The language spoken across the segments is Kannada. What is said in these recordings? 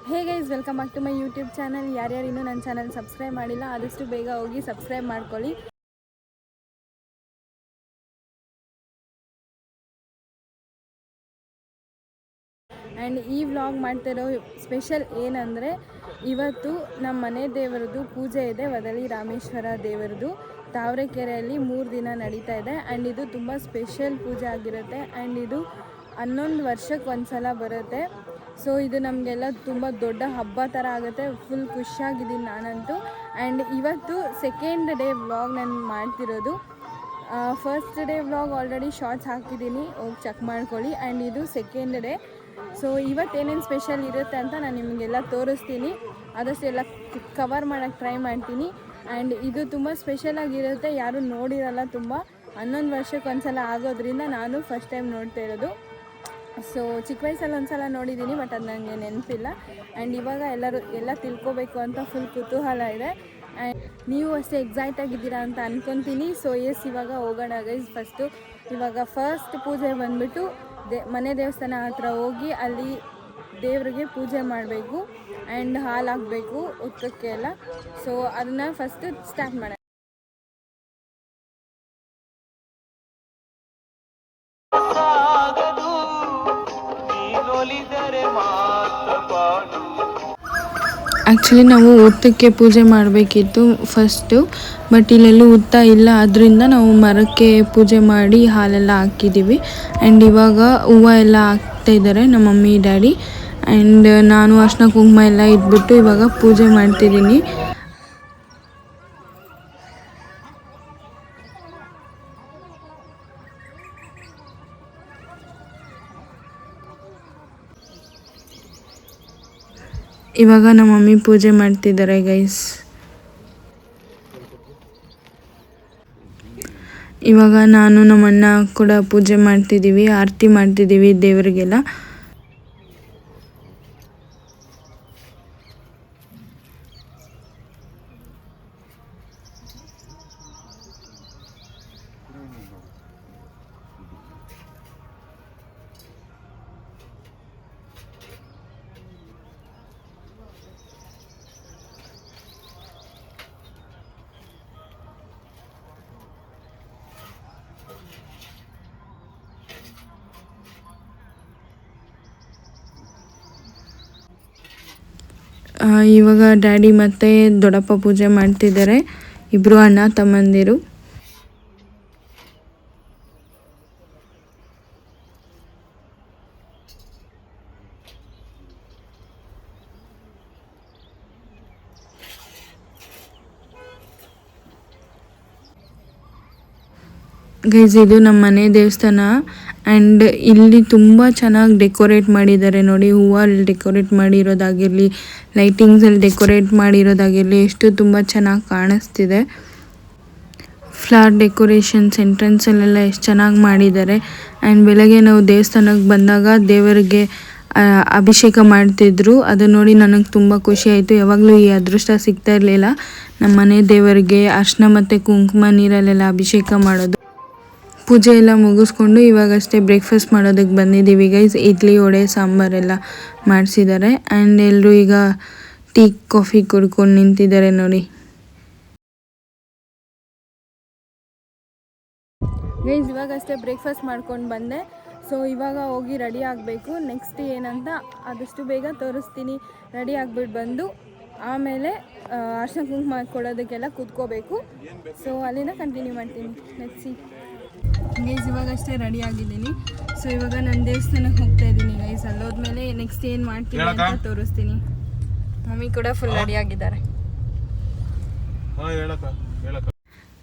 Hey guys, welcome back to my YouTube channel. ಯಾರ್ಯಾರು ಇನ್ನೂ ನನ್ನ ಚಾನಲ್ ಸಬ್ಸ್ಕ್ರೈಬ್ ಮಾಡಿಲ್ಲ ಆದಷ್ಟು ಬೇಗ ಹೋಗಿ ಸಬ್ಸ್ಕ್ರೈಬ್ ಮಾಡ್ಕೊಳ್ಳಿ. ಆ್ಯಂಡ್ ಈ ವ್ಲಾಗ್ ಮಾಡ್ತಿರೋ ಸ್ಪೆಷಲ್ ಏನಂದರೆ, ಇವತ್ತು ನಮ್ಮ ಮನೆ ದೇವರದ್ದು ಪೂಜೆ ಇದೆ. ವದಲಿ ರಾಮೇಶ್ವರ ದೇವರದ್ದು ತಾವರೆಕೆರೆಯಲ್ಲಿ 3 ದಿನ ನಡೀತಾ ಇದೆ. ಆ್ಯಂಡ್ ಇದು ತುಂಬ ಸ್ಪೆಷಲ್ ಪೂಜೆ ಆಗಿರುತ್ತೆ. ಆ್ಯಂಡ್ ಇದು 11 ವರ್ಷಕ್ಕೆ ಒಂದು ಸಲ ಬರುತ್ತೆ. ಸೊ ಇದು ನಮಗೆಲ್ಲ ತುಂಬ ದೊಡ್ಡ ಹಬ್ಬ ಥರ ಆಗುತ್ತೆ. ಫುಲ್ ಖುಷಿಯಾಗಿದ್ದೀನಿ ನಾನಂತೂ. ಆ್ಯಂಡ್ ಇವತ್ತು ಸೆಕೆಂಡ್ ಡೇ ವ್ಲಾಗ್ ನಾನು ಮಾಡ್ತಿರೋದು. First day vlog already shorts ಹಾಕಿದ್ದೀನಿ, ಹೋಗಿ ಚೆಕ್ ಮಾಡ್ಕೊಳ್ಳಿ. ಆ್ಯಂಡ್ ಇದು ಸೆಕೆಂಡ್ ಡೇ. ಸೊ ಇವತ್ತೇನೇನು ಸ್ಪೆಷಲ್ ಇರುತ್ತೆ ಅಂತ ನಾನು ನಿಮಗೆಲ್ಲ ತೋರಿಸ್ತೀನಿ. ಆದಷ್ಟು ಎಲ್ಲ ಕವರ್ ಮಾಡೋಕ್ಕೆ ಟ್ರೈ ಮಾಡ್ತೀನಿ. ಆ್ಯಂಡ್ ಇದು ತುಂಬ ಸ್ಪೆಷಲಾಗಿರುತ್ತೆ, ಯಾರೂ ನೋಡಿರಲ್ಲ. ತುಂಬ 11 ವರ್ಷಕ್ಕೆ ಒಂದು ಸಲ ಆಗೋದ್ರಿಂದ ನಾನು ಫಸ್ಟ್ ಟೈಮ್ ನೋಡ್ತಾ ಇರೋದು. ಸೊ ಚಿಕ್ಕ ವಯಸ್ಸಲ್ಲಿ ಒಂದು ಸಲ ನೋಡಿದ್ದೀನಿ, ಬಟ್ ಅದು ನನಗೆ ನೆನಪಿಲ್ಲ. ಆ್ಯಂಡ್ ಇವಾಗ ಎಲ್ಲ ತಿಳ್ಕೊಬೇಕು ಅಂತ ಫುಲ್ ಕುತೂಹಲ ಇದೆ. ಆ್ಯಂಡ್ ನೀವು ಅಷ್ಟೇ ಎಕ್ಸೈಟಾಗಿದ್ದೀರಾ ಅಂತ ಅಂದ್ಕೊತೀನಿ. ಸೊ ಇವಾಗ ಹೋಗೋಣ ಗೈಸ್. ಇವಾಗ ಫಸ್ಟ್ ಪೂಜೆ ಬಂದುಬಿಟ್ಟು ಮನೆ ದೇವಸ್ಥಾನ ಹತ್ರ ಹೋಗಿ ಅಲ್ಲಿ ದೇವರಿಗೆ ಪೂಜೆ ಮಾಡಬೇಕು. ಆ್ಯಂಡ್ ಹಾಲು ಹಾಕಬೇಕು ಉತ್ತಕ್ಕೆ ಎಲ್ಲ. ಸೊ ಅದನ್ನು ಫಸ್ಟ್ ಸ್ಟಾರ್ಟ್ ಮಾಡೋಣ. ಆ್ಯಕ್ಚುಲಿ ನಾವು ಹುತ್ತಕ್ಕೆ ಪೂಜೆ ಮಾಡಬೇಕಿತ್ತು ಫಸ್ಟು, ಬಟ್ ಇಲ್ಲೆಲ್ಲೂ ಹುತ್ತ ಇಲ್ಲ. ಅದರಿಂದ ನಾವು ಮರಕ್ಕೆ ಪೂಜೆ ಮಾಡಿ ಹಾಲೆಲ್ಲ ಹಾಕಿದ್ದೀವಿ. ಆ್ಯಂಡ್ ಇವಾಗ ಹೂವು ಎಲ್ಲ ಹಾಕ್ತಾಯಿದ್ದಾರೆ ನಮ್ಮ ಮಮ್ಮಿ ಡ್ಯಾಡಿ. ಆ್ಯಂಡ್ ನಾನು ಅರ್ಶಿನ ಕುಂಕುಮ ಎಲ್ಲ ಇಟ್ಬಿಟ್ಟು ಇವಾಗ ಪೂಜೆ ಮಾಡ್ತಿದ್ದೀನಿ. ಇವಾಗ ನಮ್ಮ ಮಮ್ಮಿ ಪೂಜೆ ಮಾಡ್ತಿದ್ದಾರೆ ಗೈಸ್. ಇವಾಗ ನಾನು ನಮ್ಮಣ್ಣ ಕೂಡ ಪೂಜೆ ಮಾಡ್ತಿದ್ದೀವಿ, ಆರತಿ ಮಾಡ್ತಿದ್ದೀವಿ ದೇವರಿಗೆಲ್ಲ. ಇವಾಗ ಡ್ಯಾಡಿ ಮತ್ತು ದೊಡ್ಡಪ್ಪ ಪೂಜೆ ಮಾಡ್ತಿದ್ದಾರೆ, ಇಬ್ಬರು ಅಣ್ಣ ತಮ್ಮಂದಿರು. ಗೈಸ್, ಇದು ನಮ್ಮ ಮನೆ ದೇವಸ್ಥಾನ. ಆ್ಯಂಡ್ ಇಲ್ಲಿ ತುಂಬ ಚೆನ್ನಾಗಿ ಡೆಕೋರೇಟ್ ಮಾಡಿದ್ದಾರೆ ನೋಡಿ. ಹೂವಲ್ಲಿ ಡೆಕೋರೇಟ್ ಮಾಡಿರೋದಾಗಿರಲಿ, ಲೈಟಿಂಗ್ಸಲ್ಲಿ ಡೆಕೋರೇಟ್ ಮಾಡಿರೋದಾಗಿರಲಿ, ಎಷ್ಟು ತುಂಬ ಚೆನ್ನಾಗಿ ಕಾಣಿಸ್ತಿದೆ. ಫ್ಲವರ್ ಡೆಕೋರೇಷನ್ಸ್ ಎಂಟ್ರೆನ್ಸಲ್ಲೆಲ್ಲ ಎಷ್ಟು ಚೆನ್ನಾಗಿ ಮಾಡಿದ್ದಾರೆ. ಆ್ಯಂಡ್ ಬೆಳಗ್ಗೆ ನಾವು ದೇವಸ್ಥಾನಕ್ಕೆ ಬಂದಾಗ ದೇವರಿಗೆ ಅಭಿಷೇಕ ಮಾಡ್ತಿದ್ರು. ಅದು ನೋಡಿ ನನಗೆ ತುಂಬ ಖುಷಿ ಆಯಿತು. ಯಾವಾಗಲೂ ಈ ಅದೃಷ್ಟ ಸಿಗ್ತಾ ಇರಲಿಲ್ಲ ನಮ್ಮ ಮನೆ ದೇವರಿಗೆ ಅರ್ಶಿನ ಮತ್ತು ಕುಂಕುಮ ನೀರಲ್ಲೆಲ್ಲ ಅಭಿಷೇಕ ಮಾಡೋದು. ಪೂಜೆ ಎಲ್ಲ ಮುಗಿಸ್ಕೊಂಡು ಇವಾಗಷ್ಟೇ ಬ್ರೇಕ್ಫಾಸ್ಟ್ ಮಾಡೋದಕ್ಕೆ ಬಂದಿದ್ದೀವಿ ಗೈಸ್. ಇಡ್ಲಿ, ವಡೆ, ಸಾಂಬಾರೆಲ್ಲ ಮಾಡಿಸಿದ್ದಾರೆ. ಆ್ಯಂಡ್ ಎಲ್ಲರೂ ಈಗ ಟೀ ಕಾಫಿ ಕುಡ್ಕೊಂಡು ನಿಂತಿದ್ದಾರೆ ನೋಡಿ. ಗೈಸ್, ಇವಾಗಷ್ಟೇ ಬ್ರೇಕ್ಫಾಸ್ಟ್ ಮಾಡ್ಕೊಂಡು ಬಂದೆ. ಸೊ ಇವಾಗ ಹೋಗಿ ರೆಡಿ ಆಗಬೇಕು. ನೆಕ್ಸ್ಟ್ ಏನಂತ ಆದಷ್ಟು ಬೇಗ ತೋರಿಸ್ತೀನಿ. ರೆಡಿ ಆಗಿಬಿಟ್ಟು ಬಂದು ಆಮೇಲೆ ಅರ್ಶಿನ ಕುಂಕುಮ ಕೊಡೋದಕ್ಕೆಲ್ಲ ಕೂತ್ಕೋಬೇಕು. ಸೊ ಅಲ್ಲಿಂದ ಕಂಟಿನ್ಯೂ ಮಾಡ್ತೀನಿ. ನೆಕ್ಸ್ಟ್ ಗೈಸ್, ಇವಾಗಷ್ಟೇ ರೆಡಿ ಆಗಿದ್ದೀನಿ. ಸೊ ಇವಾಗ ನಾನು ದೇವಸ್ಥಾನಕ್ಕೆ ಹೋಗ್ತಾ ಇದ್ದೀನಿ ಗೈಸ್. ಅಲ್ಲೋದ್ಮೇಲೆ ನೆಕ್ಸ್ಟ್ ಏನು ಮಾಡ್ತೀನಿ ಅಂತ ತೋರಿಸ್ತೀನಿ. ಮಮ್ಮಿ ಕೂಡ ಫುಲ್ ರೆಡಿ ಆಗಿದ್ದಾರೆ.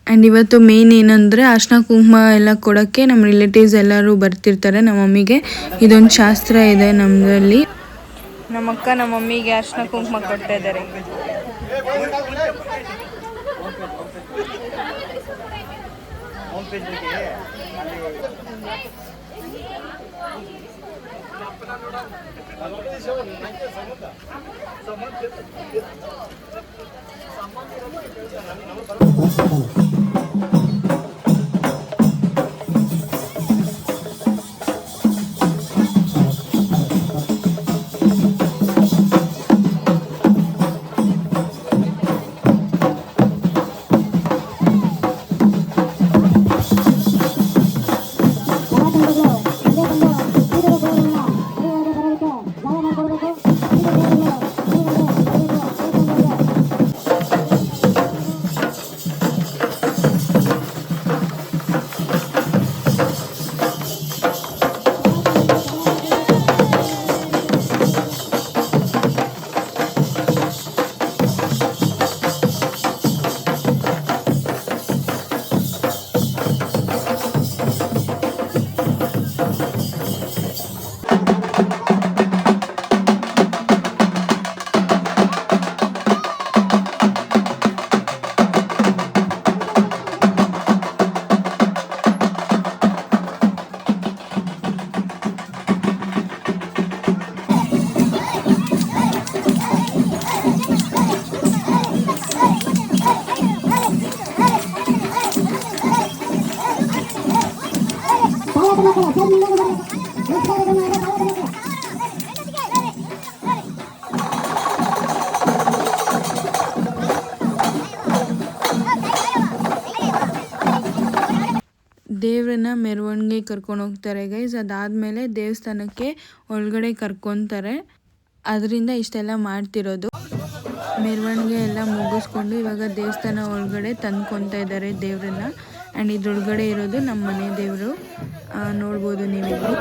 ಆ್ಯಂಡ್ ಇವತ್ತು ಮೇನ್ ಏನಂದರೆ ಅರ್ಶಿನ ಕುಂಕುಮ ಎಲ್ಲ ಕೊಡೋಕ್ಕೆ ನಮ್ಮ ರಿಲೇಟಿವ್ಸ್ ಎಲ್ಲರೂ ಬರ್ತಿರ್ತಾರೆ. ನಮ್ಮ ಮಮ್ಮಿಗೆ ಇದೊಂದು ಶಾಸ್ತ್ರ ಇದೆ ನಮ್ಮದ್ರಲ್ಲಿ. ನಮ್ಮ ಅಕ್ಕ ನಮ್ಮ ಮಮ್ಮಿಗೆ ಅರ್ಶಿನ ಕುಂಕುಮ ಕೊಡ್ತಾ ಇದ್ದಾರೆ. ದೇವ್ರನ್ನ ಮೆರವಣಿಗೆ ಕರ್ಕೊಂಡು ಹೋಗ್ತಾರೆ ಗೈಸ್. ಅದಾದಮೇಲೆ ದೇವಸ್ಥಾನಕ್ಕೆ ಒಳಗಡೆ ಕರ್ಕೊತಾರೆ. ಅದರಿಂದ ಇಷ್ಟೆಲ್ಲ ಮಾಡ್ತಿರೋದು. ಮೆರವಣಿಗೆ ಎಲ್ಲ ಮುಗಿಸ್ಕೊಂಡು ಇವಾಗ ದೇವಸ್ಥಾನ ಒಳಗಡೆ ತಂದ್ಕೊತಾ ಇದ್ದಾರೆ ದೇವ್ರನ್ನ. ಆ್ಯಂಡ್ ಇದ್ರೊಳಗಡೆ ಇರೋದು ನಮ್ಮ ಮನೆ ದೇವರು, ನೋಡ್ಬೋದು ನೀವಿಲ್ಲಿ.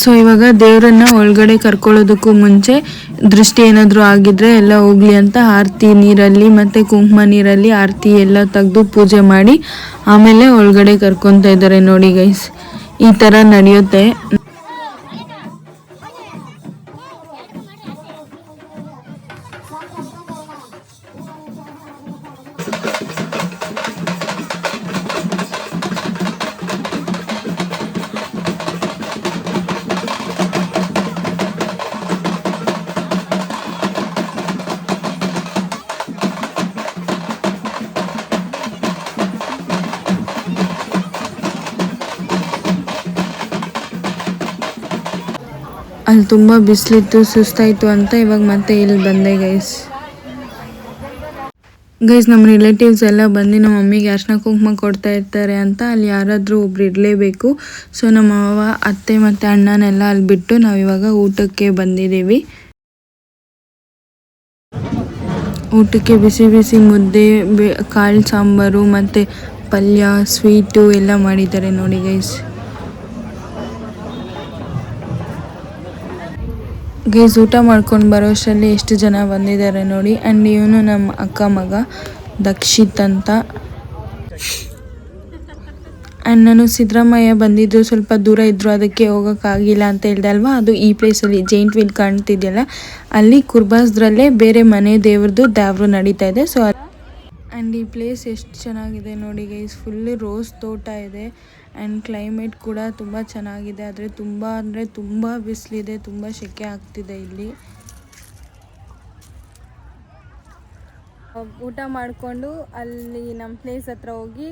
ಸೊ ಇವಾಗ ದೇವರನ್ನ ಒಳಗಡೆ ಕರ್ಕೊಳ್ಳೋದಕ್ಕೂ ಮುಂಚೆ ದೃಷ್ಟಿ ಏನಾದರೂ ಆಗಿದ್ರೆ ಎಲ್ಲ ಹೋಗ್ಲಿ ಅಂತ ಆರತಿ ನೀರಲ್ಲಿ ಮತ್ತು ಕುಂಕುಮ ನೀರಲ್ಲಿ ಆರತಿ ಎಲ್ಲ ತೆಗೆದು ಪೂಜೆ ಮಾಡಿ ಆಮೇಲೆ ಒಳಗಡೆ ಕರ್ಕೊತಾ ಇದ್ದಾರೆ ನೋಡಿ ಗೈಸ್. ಈ ಥರ ನಡೆಯುತ್ತೆ. ಅಲ್ಲಿ ತುಂಬ ಬಿಸಿಲಿತ್ತು, ಸುಸ್ತಾಯಿತು ಅಂತ ಇವಾಗ ಮತ್ತೆ ಇಲ್ಲಿ ಬಂದೆ ಗೈಸ್. ನಮ್ಮ ರಿಲೇಟಿವ್ಸ್ ಎಲ್ಲ ಬಂದು ನಮ್ಮ ಮಮ್ಮಿಗೆ ಅರ್ಶಿನ ಕುಂಕುಮ ಕೊಡ್ತಾ ಇರ್ತಾರೆ ಅಂತ ಅಲ್ಲಿ ಯಾರಾದರೂ ಒಬ್ರು ಇರಲೇಬೇಕು. ಸೊ ನಮ್ಮ ಅವ್ವ ಅತ್ತೆ ಮತ್ತು ಅಣ್ಣನೆಲ್ಲ ಅಲ್ಲಿ ಬಿಟ್ಟು ನಾವಿವಾಗ ಊಟಕ್ಕೆ ಬಂದಿದ್ದೀವಿ. ಊಟಕ್ಕೆ ಬಿಸಿ ಬಿಸಿ ಮುದ್ದೆ, ಕಾಳು ಸಾಂಬಾರು ಮತ್ತು ಪಲ್ಯ, ಸ್ವೀಟು ಎಲ್ಲ ಮಾಡಿದ್ದಾರೆ ನೋಡಿ ಗೈಸ್. ಊಟ ಮಾಡ್ಕೊಂಡು ಬರೋ ಅಷ್ಟರಲ್ಲಿ ಎಷ್ಟು ಜನ ಬಂದಿದ್ದಾರೆ ನೋಡಿ. ಆ್ಯಂಡ್ ಇವನು ನಮ್ಮ ಅಕ್ಕ ಮಗ ದಕ್ಷಿತ್ ಅಂತ. ಆ್ಯಂಡ್ ನಾನು ಸಿದ್ದರಾಮಯ್ಯ ಬಂದಿದ್ದು ಸ್ವಲ್ಪ ದೂರ ಇದ್ದರು, ಅದಕ್ಕೆ ಹೋಗೋಕ್ಕಾಗಿಲ್ಲ ಅಂತ ಹೇಳ್ದೆ ಅಲ್ವಾ. ಅದು ಈ ಪ್ಲೇಸಲ್ಲಿ ಜೈಂಟ್ ವೀಲ್ ಕಾಣ್ತಿದೆಯಲ್ಲ, ಅಲ್ಲಿ ಕುರ್ಬಾಸ್ದ್ರಲ್ಲೇ ಬೇರೆ ಮನೆ ದೇವ್ರು ನಡೀತಾ ಇದೆ. ಸೊ ಆ್ಯಂಡ್ ಈ ಪ್ಲೇಸ್ ಎಷ್ಟು ಚೆನ್ನಾಗಿದೆ ನೋಡಿ ಗೈಸ್. ಫುಲ್ಲು ರೋಸ್ ತೋಟ ಇದೆ. ಆ್ಯಂಡ್ ಕ್ಲೈಮೇಟ್ ಕೂಡ ತುಂಬ ಚೆನ್ನಾಗಿದೆ. ಆದರೆ ತುಂಬ ಬಿಸಿಲಿದೆ, ತುಂಬ ಸೆಕೆ ಆಗ್ತಿದೆ ಇಲ್ಲಿ. ಊಟ ಮಾಡಿಕೊಂಡು ಅಲ್ಲಿ ನಮ್ಮ ಪ್ಲೇಸ್ ಹತ್ರ ಹೋಗಿ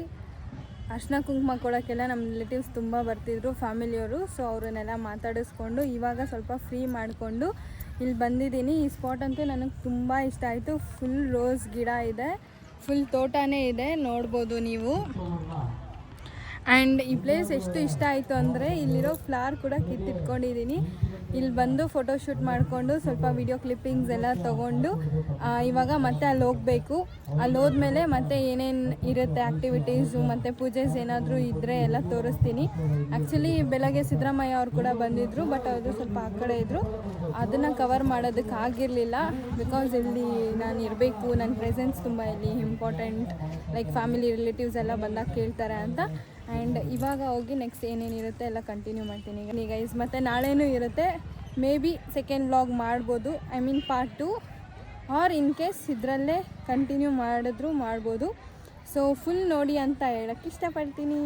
ಅರ್ಶಿನ ಕುಂಕುಮ ಕೊಡೋಕ್ಕೆಲ್ಲ ನಮ್ಮ ರಿಲೇಟಿವ್ಸ್ ತುಂಬ ಬರ್ತಿದ್ರು, ಫ್ಯಾಮಿಲಿಯವರು. ಸೊ ಅವರನ್ನೆಲ್ಲ ಮಾತಾಡಿಸ್ಕೊಂಡು ಇವಾಗ ಸ್ವಲ್ಪ ಫ್ರೀ ಮಾಡಿಕೊಂಡು ಇಲ್ಲಿ ಬಂದಿದ್ದೀನಿ. ಈ ಸ್ಪಾಟ್ ಅಂತೂ ನನಗೆ ತುಂಬ ಇಷ್ಟ ಆಯಿತು. ಫುಲ್ ರೋಸ್ ಗಿಡ ಇದೆ, ಫುಲ್ ತೋಟನೇ ಇದೆ, ನೋಡ್ಬೋದು ನೀವು. ಆ್ಯಂಡ್ ಈ ಪ್ಲೇಸ್ ಎಷ್ಟು ಇಷ್ಟ ಆಯಿತು ಅಂದರೆ ಇಲ್ಲಿರೋ ಫ್ಲವರ್ ಕೂಡ ಕಿತ್ತಿಟ್ಕೊಂಡಿದ್ದೀನಿ. ಇಲ್ಲಿ ಬಂದು ಫೋಟೋಶೂಟ್ ಮಾಡಿಕೊಂಡು ಸ್ವಲ್ಪ ವಿಡಿಯೋ ಕ್ಲಿಪ್ಪಿಂಗ್ಸ್ ಎಲ್ಲ ತೊಗೊಂಡು ಇವಾಗ ಮತ್ತೆ ಅಲ್ಲಿ ಹೋಗಬೇಕು. ಅಲ್ಲಿ ಹೋದ್ಮೇಲೆ ಮತ್ತೆ ಏನೇನು ಇರುತ್ತೆ ಆ್ಯಕ್ಟಿವಿಟೀಸು ಮತ್ತು ಪೂಜೆಸ್ ಏನಾದರೂ ಇದ್ದರೆ ಎಲ್ಲ ತೋರಿಸ್ತೀನಿ. ಆ್ಯಕ್ಚುಲಿ ಬೆಳಗ್ಗೆ ಸಿದ್ದರಾಮಯ್ಯ ಅವ್ರು ಕೂಡ ಬಂದಿದ್ದರು, ಬಟ್ ಅವರು ಸ್ವಲ್ಪ ಆ ಕಡೆ ಇದ್ದರು. ಅದನ್ನು ಕವರ್ ಮಾಡೋದಕ್ಕೆ ಆಗಿರಲಿಲ್ಲ, ಬಿಕಾಸ್ ಇಲ್ಲಿ ನಾನು ಇರಬೇಕು, ನನ್ನ ಪ್ರೆಸೆನ್ಸ್ ತುಂಬ ಇಲ್ಲಿ ಇಂಪಾರ್ಟೆಂಟ್. ಲೈಕ್ ಫ್ಯಾಮಿಲಿ ರಿಲೇಟಿವ್ಸ್ ಎಲ್ಲ ಬಂದಾಗ ಕೇಳ್ತಾರೆ ಅಂತ. ಆ್ಯಂಡ್ ಇವಾಗ ಹೋಗಿ ನೆಕ್ಸ್ಟ್ ಏನೇನಿರುತ್ತೆ ಎಲ್ಲ ಕಂಟಿನ್ಯೂ ಮಾಡ್ತೀನಿ ಗೈಸ್. ಮತ್ತು ನಾಳೆನೂ ಇರುತ್ತೆ, ಮೇ ಬಿ ಸೆಕೆಂಡ್ ವ್ಲಾಗ್ ಮಾಡ್ಬೋದು, I mean part 2, or in case ಇದರಲ್ಲೇ ಕಂಟಿನ್ಯೂ ಮಾಡಿದ್ರು ಮಾಡ್ಬೋದು. ಸೊ ಫುಲ್ ನೋಡಿ ಅಂತ ಹೇಳಕ್ಕೆ ಇಷ್ಟಪಡ್ತೀನಿ.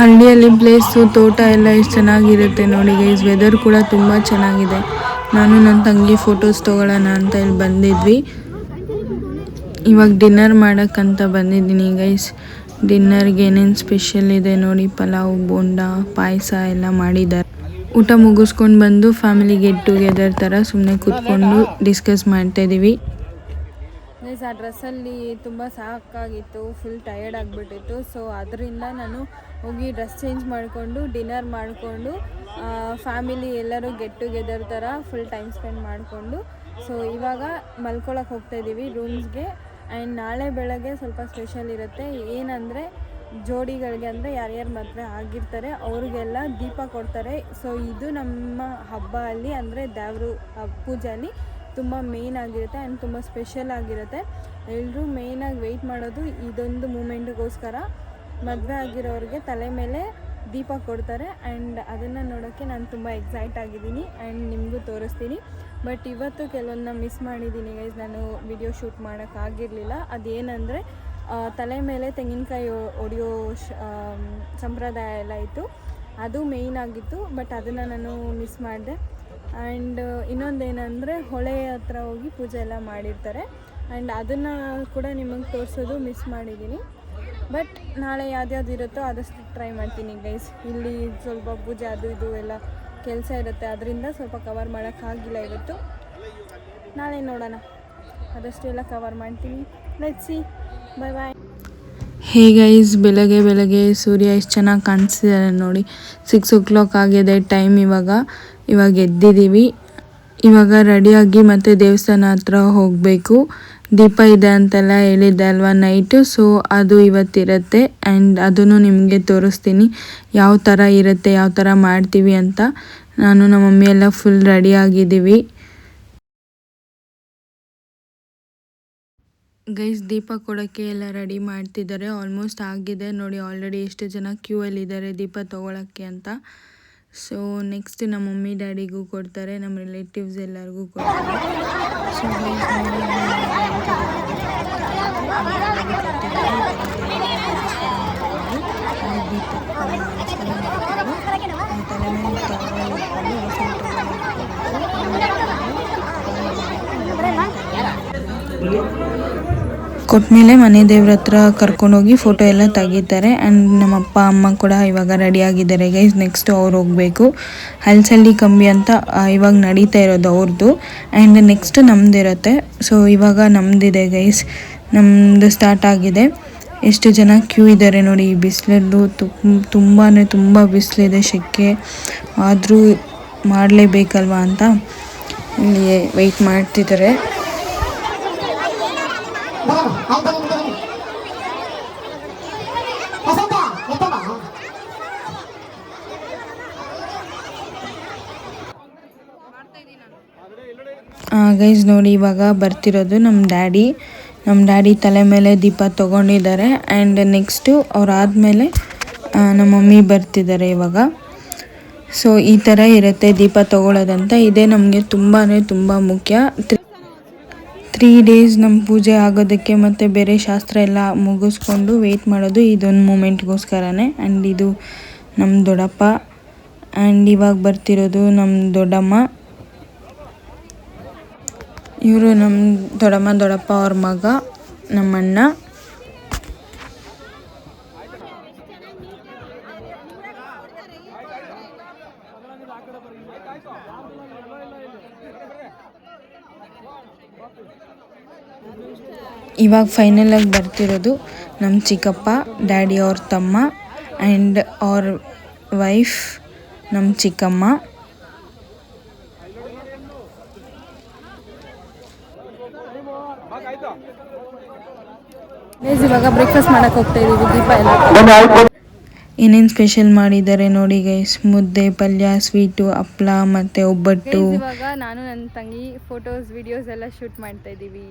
ಹಳ್ಳಿಯಲ್ಲಿ ಪ್ಲೇಸು, ತೋಟ ಎಲ್ಲ ಎಷ್ಟು ಚೆನ್ನಾಗಿರುತ್ತೆ ನೋಡಿ ಗೈಸ್. ವೆದರ್ ಕೂಡ ತುಂಬ ಚೆನ್ನಾಗಿದೆ. ನಾನು ನನ್ನ ತಂಗಿ ಫೋಟೋಸ್ ತೊಗೊಳ್ಳೋಣ ಅಂತ ಇಲ್ಲಿ ಬಂದಿದ್ವಿ. ಇವಾಗ ಡಿನ್ನರ್ ಮಾಡೋಕ್ಕಂತ ಬಂದಿದ್ದೀನಿ ಗೈಸ್. ಡಿನ್ನರ್ಗೆ ಏನೇನು ಸ್ಪೆಷಲ್ ಇದೆ ನೋಡಿ, ಪಲಾವ್, ಬೋಂಡ, ಪಾಯಸ ಎಲ್ಲ ಮಾಡಿದ್ದಾರೆ. ಊಟ ಮುಗಿಸ್ಕೊಂಡು ಬಂದು ಫ್ಯಾಮಿಲಿ ಗೆಟ್ ಟುಗೆದರ್ ಥರ ಸುಮ್ಮನೆ ಕೂತ್ಕೊಂಡು ಡಿಸ್ಕಸ್ ಮಾಡ್ತಾಯಿದ್ದೀವಿ. ಗೈಸ್ ಆ ಡ್ರೆಸ್ಸಲ್ಲಿ ತುಂಬ ಸಾಕಾಗಿತ್ತು, ಫುಲ್ ಟಯರ್ಡ್ ಆಗಿಬಿಟ್ಟಿತ್ತು. ಸೊ ಅದರಿಂದ ನಾನು ಹೋಗಿ ಡ್ರೆಸ್ ಚೇಂಜ್ ಮಾಡಿಕೊಂಡು ಡಿನ್ನರ್ ಮಾಡಿಕೊಂಡು ಫ್ಯಾಮಿಲಿ ಎಲ್ಲರೂ ಗೆಟ್ ಟುಗೆದರ್ ಥರ ಫುಲ್ ಟೈಮ್ ಸ್ಪೆಂಡ್ ಮಾಡಿಕೊಂಡು ಸೊ ಇವಾಗ ಮಲ್ಕೊಳಕ್ಕೆ ಹೋಗ್ತಾಯಿದ್ದೀವಿ ರೂಮ್ಸ್ಗೆ. ಆ್ಯಂಡ್ ನಾಳೆ ಬೆಳಗ್ಗೆ ಸ್ವಲ್ಪ ಸ್ಪೆಷಲ್ ಇರುತ್ತೆ. ಏನಂದರೆ ಜೋಡಿಗಳಿಗೆ ಅಂದರೆ ಯಾರ್ಯಾರು ಮದುವೆ ಆಗಿರ್ತಾರೆ ಅವ್ರಿಗೆಲ್ಲ ದೀಪ ಕೊಡ್ತಾರೆ. ಸೊ ಇದು ನಮ್ಮ ಹಬ್ಬ ಅಲ್ಲಿ, ಅಂದರೆ ದೇವರು ಪೂಜೆಯಲ್ಲಿ ತುಂಬ ಮೇನ್ ಆಗಿರುತ್ತೆ ಆ್ಯಂಡ್ ತುಂಬ ಸ್ಪೆಷಲ್ ಆಗಿರುತ್ತೆ. ಎಲ್ಲರೂ ಮೇಯ್ನಾಗಿ ವೆಯ್ಟ್ ಮಾಡೋದು ಇದೊಂದು ಮೂಮೆಂಟಿಗೋಸ್ಕರ. ಮದುವೆ ಆಗಿರೋರಿಗೆ ತಲೆ ಮೇಲೆ ದೀಪ ಕೊಡ್ತಾರೆ. ಆ್ಯಂಡ್ ಅದನ್ನು ನೋಡೋಕ್ಕೆ ನಾನು ತುಂಬ ಎಕ್ಸೈಟ್ ಆಗಿದ್ದೀನಿ ಆ್ಯಂಡ್ ನಿಮಗೂ ತೋರಿಸ್ತೀನಿ. ಬಟ್ ಇವತ್ತು ಕೆಲವೊಂದನ್ನ ಮಿಸ್ ಮಾಡಿದ್ದೀನಿ ಗೈಸ್, ನಾನು ವಿಡಿಯೋ ಶೂಟ್ ಮಾಡೋಕ್ಕಾಗಿರಲಿಲ್ಲ. ಅದೇನೆಂದರೆ ತಲೆ ಮೇಲೆ ತೆಂಗಿನಕಾಯಿ ಹೊಡೆಯೋ ಸಂಪ್ರದಾಯ ಎಲ್ಲ ಇತ್ತು, ಅದು ಮೇಯ್ನ್ ಆಗಿತ್ತು. ಬಟ್ ಅದನ್ನು ನಾನು ಮಿಸ್ ಮಾಡಿದೆ. ಆ್ಯಂಡ್ ಇನ್ನೊಂದೇನೆಂದರೆ ಹೊಳೆ ಹತ್ರ ಹೋಗಿ ಪೂಜೆ ಎಲ್ಲ ಮಾಡಿರ್ತಾರೆ, ಆ್ಯಂಡ್ ಅದನ್ನು ಕೂಡ ನಿಮಗೆ ತೋರಿಸೋದು ಮಿಸ್ ಮಾಡಿದ್ದೀನಿ. ಬಟ್ ನಾಳೆ ಯಾವ್ದು ಇರುತ್ತೋ ಆದಷ್ಟು ಟ್ರೈ ಮಾಡ್ತೀನಿ ಗೈಸ್. ಇಲ್ಲಿ ಸ್ವಲ್ಪ ಪೂಜೆ ಅದು ಇದು ಎಲ್ಲ ಕೆಲಸ ಇರುತ್ತೆ, ಅದರಿಂದ ಸ್ವಲ್ಪ ಕವರ್ ಮಾಡೋಕ್ಕಾಗಿಲ್ಲ ಇವತ್ತು. ನಾಳೆ ನೋಡೋಣ, ಆದಷ್ಟು ಎಲ್ಲ ಕವರ್ ಮಾಡ್ತೀನಿ. Let's see. Bye bye. Hey guys, ಬೆಳಗ್ಗೆ ಸೂರ್ಯ ಎಷ್ಟು ಚೆನ್ನಾಗಿ ಕಾಣಿಸ್ತಿದ್ದಾರೆ ನೋಡಿ. 6 o'clock ಆಗಿದೆ ಟೈಮ್. ಇವಾಗ ಎದ್ದಿದ್ದೀವಿ. ಇವಾಗ ರೆಡಿಯಾಗಿ ಮತ್ತೆ ದೇವಸ್ಥಾನ ಹತ್ರ ಹೋಗಬೇಕು. ದೀಪ ಇದೆ ಅಂತೆಲ್ಲ ಹೇಳಿದ್ದೆ ಅಲ್ವಾ ನೈಟು, ಸೊ ಅದು ಇವತ್ತಿರುತ್ತೆ. ಆ್ಯಂಡ್ ಅದನ್ನು ನಿಮಗೆ ತೋರಿಸ್ತೀನಿ ಯಾವ ಥರ ಇರುತ್ತೆ, ಯಾವ ಥರ ಮಾಡ್ತೀವಿ ಅಂತ. ನಾನು ನಮ್ಮ ಮಮ್ಮಿ ಎಲ್ಲ ಫುಲ್ ರೆಡಿಯಾಗಿದ್ದೀವಿ. ಗೈಸ್, ದೀಪ ಕೊಡೋಕ್ಕೆ ಎಲ್ಲ ರೆಡಿ ಮಾಡ್ತಿದ್ದಾರೆ. ಆಲ್ಮೋಸ್ಟ್ ಆಗಿದೆ ನೋಡಿ. ಆಲ್ರೆಡಿ ಎಷ್ಟು ಜನ ಕ್ಯೂ ಅಲ್ಲಿದ್ದಾರೆ ದೀಪ ತೊಗೊಳಕ್ಕೆ ಅಂತ. ಸೊ ನೆಕ್ಸ್ಟ್ ನಮ್ಮ ಮಮ್ಮಿ ಡ್ಯಾಡಿಗೂ ಕೊಡ್ತಾರೆ, ನಮ್ಮ ರಿಲೇಟಿವ್ಸ್ ಎಲ್ಲರಿಗೂ ಕೊಡ್ತಾರೆ. ಸೊ ಕೊಟ್ಮೇಲೆ ಮನೆ ದೇವ್ರ ಹತ್ರ ಕರ್ಕೊಂಡೋಗಿ ಫೋಟೋ ಎಲ್ಲ ತೆಗಿತಾರೆ. ಆ್ಯಂಡ್ ನಮ್ಮ ಅಪ್ಪ ಅಮ್ಮ ಕೂಡ ಇವಾಗ ರೆಡಿಯಾಗಿದ್ದಾರೆ ಗೈಸ್. ನೆಕ್ಸ್ಟು ಅವ್ರು ಹೋಗಬೇಕು. ಹಲ್ಸಳ್ಳಿ ಕಂಬಿ ಅಂತ ಇವಾಗ ನಡೀತಾ ಇರೋದು ಅವ್ರದ್ದು. And next ನಮ್ಮದಿರುತ್ತೆ. ಸೊ ಇವಾಗ ನಮ್ಮದಿದೆ ಗೈಸ್, ನಮ್ಮದು ಸ್ಟಾರ್ಟ್ ಆಗಿದೆ. ಎಷ್ಟು ಜನ ಕ್ಯೂ ಇದ್ದಾರೆ ನೋಡಿ. ಈ ಬಿಸಿಲಲ್ಲೂ ತುಂಬ ಬಿಸಿಲಿದೆ, ಸೆಕೆ ಆದರೂ ಮಾಡಲೇಬೇಕಲ್ವಾ ಅಂತ ಇಲ್ಲಿ ವೆಯ್ಟ್ ಮಾಡ್ತಿದ್ದಾರೆ. ಗೈಸ್ ನೋಡಿ, ಇವಾಗ ಬರ್ತಿರೋದು ನಮ್ಮ ಡ್ಯಾಡಿ ತಲೆ ಮೇಲೆ ದೀಪ ತೊಗೊಂಡಿದ್ದಾರೆ. ಆ್ಯಂಡ್ ನೆಕ್ಸ್ಟು ಅವ್ರಾದಮೇಲೆ ನಮ್ಮ ಮಮ್ಮಿ ಬರ್ತಿದ್ದಾರೆ ಇವಾಗ. ಸೊ ಈ ಥರ ಇರುತ್ತೆ ದೀಪ ತೊಗೊಳ್ಳೋದಂತ. ಇದೇ ನಮಗೆ ತುಂಬ ಮುಖ್ಯ. 3 days ನಮ್ಮ ಪೂಜೆ ಆಗೋದಕ್ಕೆ ಮತ್ತು ಬೇರೆ ಶಾಸ್ತ್ರ ಎಲ್ಲ ಮುಗಿಸ್ಕೊಂಡು ವೆಯ್ಟ್ ಮಾಡೋದು ಇದೊಂದು ಮೂಮೆಂಟ್ಗೋಸ್ಕರನೇ. ಆ್ಯಂಡ್ ಇದು ನಮ್ಮ ದೊಡ್ಡಪ್ಪ, ಆ್ಯಂಡ್ ಇವಾಗ ಬರ್ತಿರೋದು ನಮ್ಮ ದೊಡ್ಡಮ್ಮ. ಇವರು ನಮ್ಮ ದೊಡ್ಡಪ್ಪ ಅವ್ರ ಮಗ, ನಮ್ಮಣ್ಣ. ಇವಾಗ ಫೈನಲಾಗಿ ಬರ್ತಿರೋದು ನಮ್ಮ ಚಿಕ್ಕಪ್ಪ, ಡ್ಯಾಡಿ ಅವ್ರ ತಮ್ಮ, ಆ್ಯಂಡ್ ಅವ್ರ ವೈಫ್ ನಮ್ಮ ಚಿಕ್ಕಮ್ಮ. ಇವಾಗ ಬ್ರೇಕ್ಫಾಸ್ಟ್ ಮಾಡಕ್ಕೆ ಹೋಗ್ತಾ ಇದ್ದೀವಿ. ದೀಪ ಎಲ್ಲ ಏನೇನು ಸ್ಪೆಷಲ್ ಮಾಡಿದ್ದಾರೆ ನೋಡಿ ಗೈಸ್. ಮುದ್ದೆ, ಪಲ್ಯ, ಸ್ವೀಟು, ಹಪ್ಪಳ ಮತ್ತು ಒಬ್ಬಟ್ಟು. ಇವಾಗ ನಾನು ನನ್ನ ತಂಗಿ ಫೋಟೋಸ್ ವಿಡಿಯೋಸ್ ಎಲ್ಲ ಶೂಟ್ ಮಾಡ್ತಾ ಇದ್ದೀವಿ.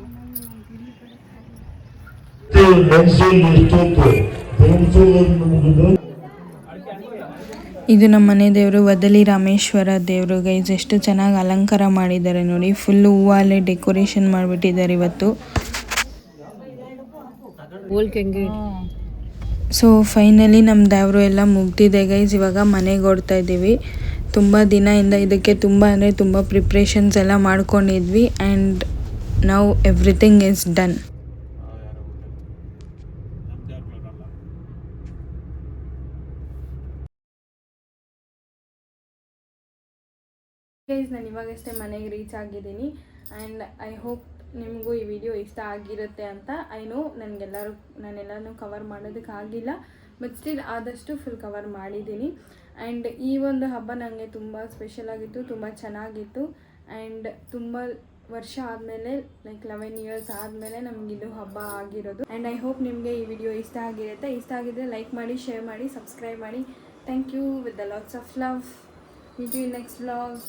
ಇದು ನಮ್ಮ ಮನೆ ದೇವರು ವದಲಿ ರಾಮೇಶ್ವರ ದೇವರು ಗೈಸ್. ಎಷ್ಟು ಚೆನ್ನಾಗಿ ಅಲಂಕಾರ ಮಾಡಿದ್ದಾರೆ ನೋಡಿ. ಫುಲ್ ಹೂವಲ್ಲೇ ಡೆಕೋರೇಷನ್ ಮಾಡಿಬಿಟ್ಟಿದ್ದಾರೆ ಇವತ್ತು. ಸೊ ಫೈನಲಿ ನಮ್ಮ ದೇವರು ಎಲ್ಲ ಮುಗ್ದಿದೆ ಗೈಸ್. ಇವಾಗ ಮನೆಗೆ ಓಡ್ತಾ ಇದ್ದೀವಿ. ತುಂಬ ದಿನದಿಂದ ಇದಕ್ಕೆ ತುಂಬ ಪ್ರಿಪ್ರೇಷನ್ಸ್ ಎಲ್ಲ ಮಾಡ್ಕೊಂಡಿದ್ವಿ. And now everything is done. Guys, ನಾನು ಇವಾಗಷ್ಟೇ ಮನೆಗೆ ರೀಚ್ ಆಗಿದ್ದೀನಿ. ಆ್ಯಂಡ್ ಐ ಹೋಪ್ ನಿಮಗೂ ಈ ವಿಡಿಯೋ ಇಷ್ಟ ಆಗಿರುತ್ತೆ ಅಂತ. ಐ ನೋ ನಾನೆಲ್ಲನೂ ಕವರ್ ಮಾಡೋದಕ್ಕಾಗಿಲ್ಲ, ಬಟ್ ಸ್ಟಿಲ್ ಆದಷ್ಟು ಫುಲ್ ಕವರ್ ಮಾಡಿದ್ದೀನಿ. ಆ್ಯಂಡ್ ಈ ಒಂದು ಹಬ್ಬ ನನಗೆ ತುಂಬ ಸ್ಪೆಷಲ್ ಆಗಿತ್ತು, ತುಂಬ ಚೆನ್ನಾಗಿತ್ತು. ಆ್ಯಂಡ್ ತುಂಬ ವರ್ಷ ಆದಮೇಲೆ, ಲೈಕ್ 11 years ಆದಮೇಲೆ ನಮಗಿದು ಹಬ್ಬ ಆಗಿರೋದು. ಆ್ಯಂಡ್ ಐ ಹೋಪ್ ನಿಮಗೆ ಈ ವಿಡಿಯೋ ಇಷ್ಟ ಆಗಿರುತ್ತೆ. ಇಷ್ಟ ಆಗಿದ್ದರೆ ಲೈಕ್ ಮಾಡಿ, ಶೇರ್ ಮಾಡಿ, ಸಬ್ಸ್ಕ್ರೈಬ್ ಮಾಡಿ. Thank you with the lots of love. Meet you in next vlog.